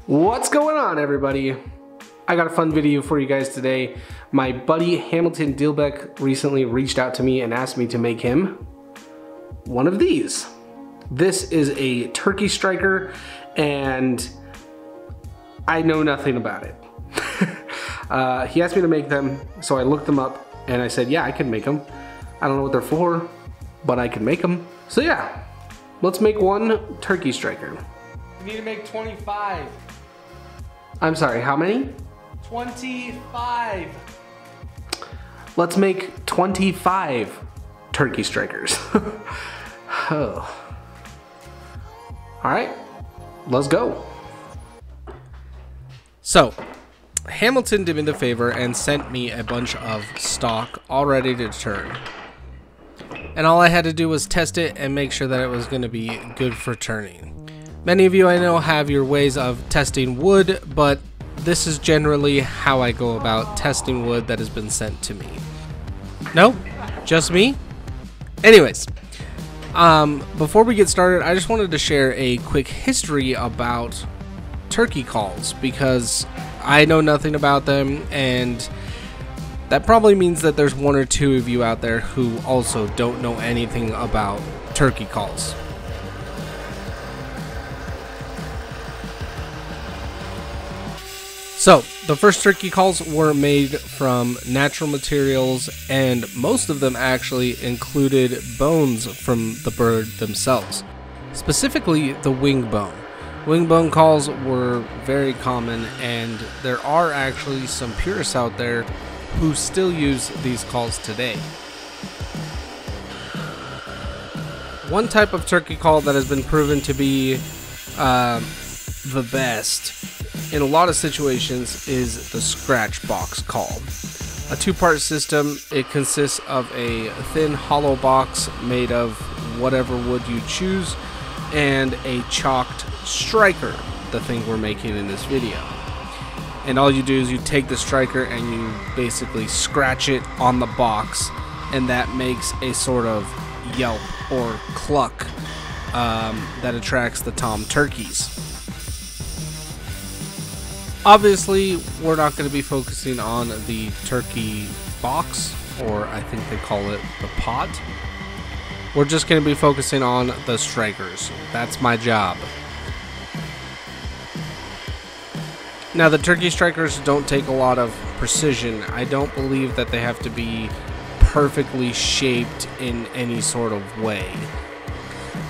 What's going on, everybody? I got a fun video for you guys today. My buddy Hamilton Dielbeck recently reached out to me and asked me to make him one of these. This is a turkey striker and I know nothing about it. He asked me to make them, so I looked them up and I said, yeah, I can make them. I don't know what they're for, but I can make them. So yeah, let's make one turkey striker. We need to make 25. I'm sorry, how many? 25. Let's make 25 turkey strikers. Oh. All right, let's go. So, Hamilton did me the favor and sent me a bunch of stock all ready to turn. And all I had to do was test it and make sure that it was going to be good for turning. Many of you I know have your ways of testing wood, but this is generally how I go about testing wood that has been sent to me. Nope, just me? Anyways, before we get started, I just wanted to share a quick history about turkey calls because I know nothing about them, and that probably means that there's one or two of you out there who also don't know anything about turkey calls. So, the first turkey calls were made from natural materials, and most of them actually included bones from the bird themselves, specifically the wing bone. Wing bone calls were very common, and there are actually some purists out there who still use these calls today. One type of turkey call that has been proven to be the best in a lot of situations is the scratch box call. A two-part system. It consists of a thin hollow box made of whatever wood you choose and a chalked striker, the thing we're making in this video. And all you do is you take the striker and you basically scratch it on the box, and that makes a sort of yelp or cluck that attracts the tom turkeys. Obviously, we're not going to be focusing on the turkey box, or I think they call it the pot. We're just going to be focusing on the strikers. That's my job. Now, the turkey strikers don't take a lot of precision. I don't believe that they have to be perfectly shaped in any sort of way.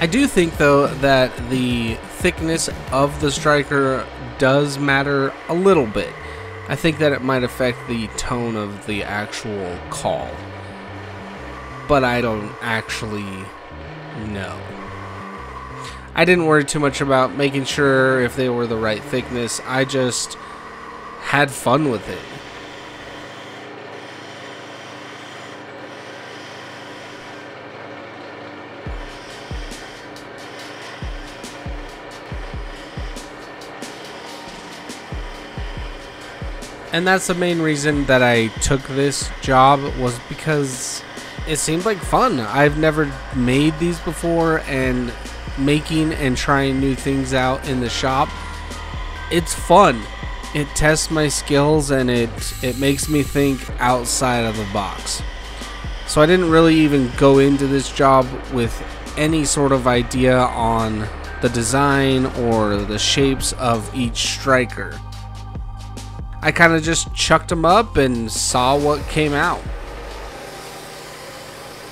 I do think, though, that the thickness of the striker does matter a little bit. I think that it might affect the tone of the actual call, but I don't actually know. I didn't worry too much about making sure if they were the right thickness. I just had fun with it. And that's the main reason that I took this job, was because it seemed like fun. I've never made these before, and making and trying new things out in the shop, it's fun. It tests my skills, and it makes me think outside of the box. So I didn't really even go into this job with any sort of idea on the design or the shapes of each striker. I kind of just chucked them up and saw what came out.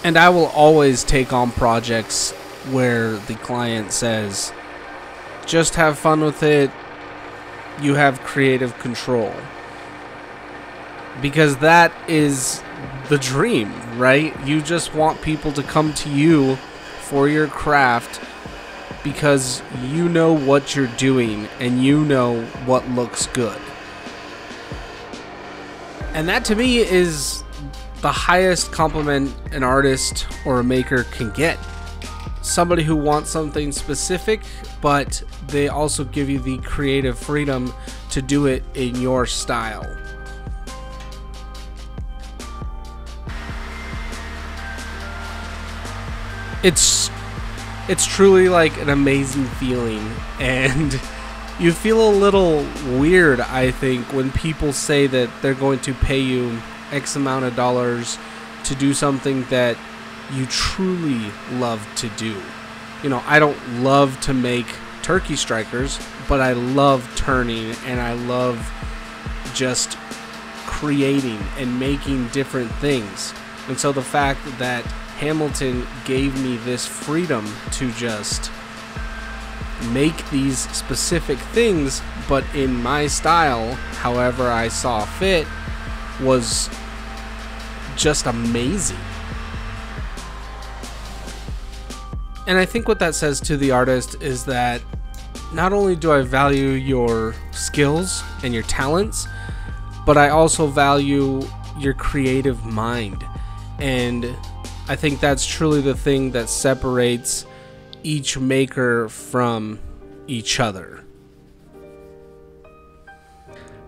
And I will always take on projects where the client says, just have fun with it, you have creative control. Because that is the dream, right? You just want people to come to you for your craft because you know what you're doing and you know what looks good. And that, to me, is the highest compliment an artist or a maker can get. Somebody who wants something specific, but they also give you the creative freedom to do it in your style. It's truly like an amazing feeling, and You feel a little weird, I think, when people say that they're going to pay you X amount of dollars to do something that you truly love to do. You know, I don't love to make turkey strikers, but I love turning, and I love just creating and making different things. And so the fact that Hamilton gave me this freedom to just make these specific things, but in my style, however I saw fit, was just amazing. And I think what that says to the artist is that not only do I value your skills and your talents, but I also value your creative mind. And I think that's truly the thing that separates each maker from each other.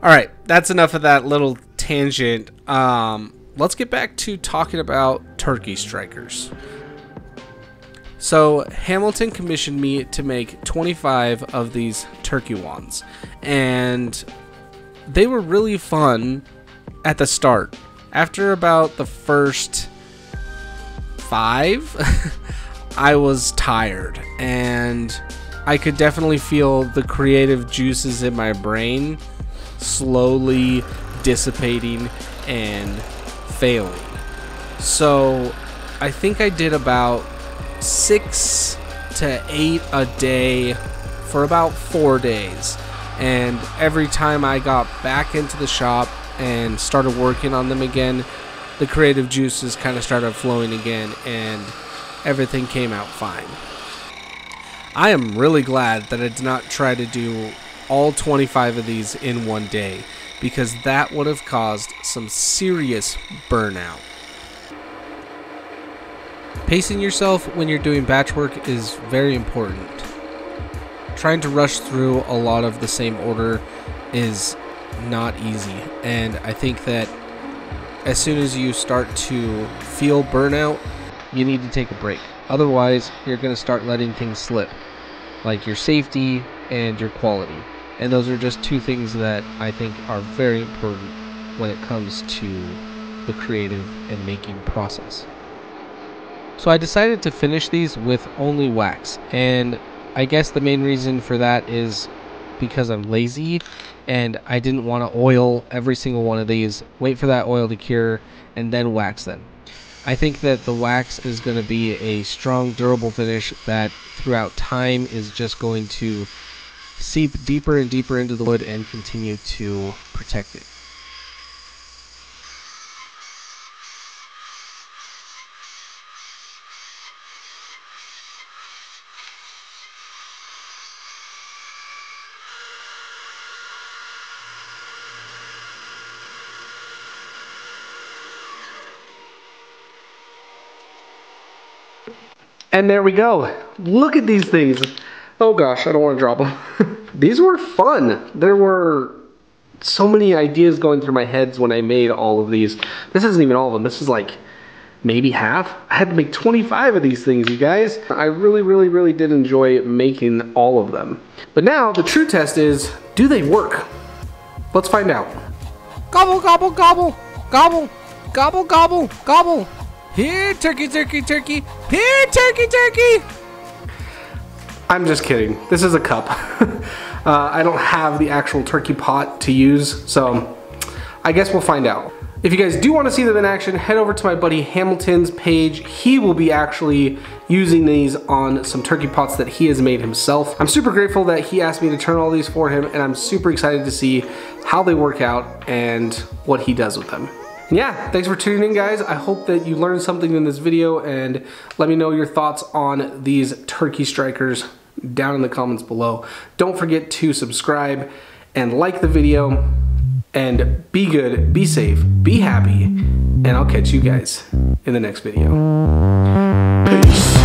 Alright, that's enough of that little tangent. Let's get back to talking about turkey strikers. So Hamilton commissioned me to make 25 of these turkey wands, and they were really fun at the start. After about the first 5, I was tired, and I could definitely feel the creative juices in my brain slowly dissipating and failing. So I think I did about 6 to 8 a day for about 4 days, and every time I got back into the shop and started working on them again, the creative juices kind of started flowing again, and everything came out fine. I am really glad that I did not try to do all 25 of these in one day, because that would have caused some serious burnout. Pacing yourself when you're doing batch work is very important. Trying to rush through a lot of the same order is not easy, and I think that as soon as you start to feel burnout, you need to take a break. Otherwise, you're going to start letting things slip, like your safety and your quality. And those are just two things that I think are very important when it comes to the creative and making process. So I decided to finish these with only wax, and I guess the main reason for that is because I'm lazy and I didn't want to oil every single one of these, wait for that oil to cure, and then wax them. I think that the wax is going to be a strong, durable finish that throughout time is just going to seep deeper and deeper into the wood and continue to protect it. And there we go. Look at these things. Oh gosh, I don't want to drop them. These were fun. There were so many ideas going through my head when I made all of these. This isn't even all of them. This is like maybe half. I had to make 25 of these things, you guys. I really did enjoy making all of them. But now the true test is, do they work? Let's find out. Gobble, gobble, gobble, gobble, gobble, gobble, gobble. Here, turkey, turkey, turkey. Here, turkey, turkey. I'm just kidding. This is a cup. I don't have the actual turkey pot to use, so I guess we'll find out. If you guys do want to see them in action, head over to my buddy Hamilton's page. He will be actually using these on some turkey pots that he has made himself. I'm super grateful that he asked me to turn all these for him, and I'm super excited to see how they work out and what he does with them. Yeah, thanks for tuning in, guys. I hope that you learned something in this video, and let me know your thoughts on these turkey strikers down in the comments below. Don't forget to subscribe and like the video, and be good, be safe, be happy, and I'll catch you guys in the next video. Peace.